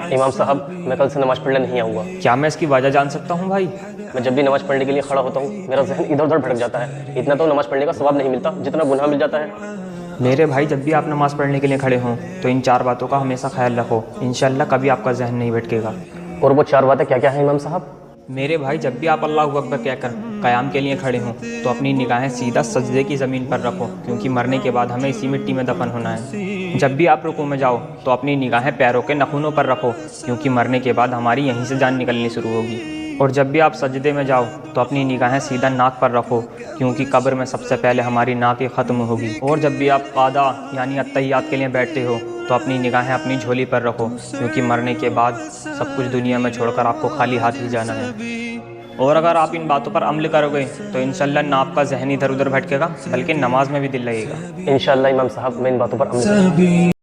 इमाम साहब, मैं कल से नमाज पढ़ने नहीं आऊँगा। क्या मैं इसकी वजह जान सकता हूँ भाई? मैं जब भी नमाज पढ़ने के लिए खड़ा होता हूँ मेरा जहन इधर उधर भटक जाता है। इतना तो नमाज पढ़ने का सवाब नहीं मिलता जितना गुनाह मिल जाता है। मेरे भाई, जब भी आप नमाज़ पढ़ने के लिए खड़े हों तो इन 4 बातों का हमेशा ख्याल रखो। इंशाअल्लाह कभी आपका जहन नहीं भटकेगा। और वो 4 बातें क्या क्या हैं इमाम साहब? मेरे भाई, जब भी आप अल्लाहु अकबर कहकर क़याम के लिए खड़े हों तो अपनी निगाहें सीधा सजदे की ज़मीन पर रखो, क्योंकि मरने के बाद हमें इसी मिट्टी में दफन होना है। जब भी आप रुकू में जाओ तो अपनी निगाहें पैरों के नखूनों पर रखो, क्योंकि मरने के बाद हमारी यहीं से जान निकलनी शुरू होगी। और जब भी आप सजदे में जाओ तो अपनी निगाहें सीधा नाक पर रखो, क्योंकि कब्र में सबसे पहले हमारी नाक ही ख़त्म होगी। और जब भी आप क़ादा यानी अत्तहियात के लिए बैठते हो तो अपनी निगाहें अपनी झोली पर रखो, क्योंकि मरने के बाद सब कुछ दुनिया में छोड़कर आपको खाली हाथ ही जाना है। और अगर आप इन बातों पर अमल करोगे तो इंशाअल्लाह ना आपका ज़हन इधर उधर भटकेगा, बल्कि नमाज में भी दिल लगेगा। इंशाअल्लाह इमाम साहब, मैं इन बातों पर अमल करूंगा।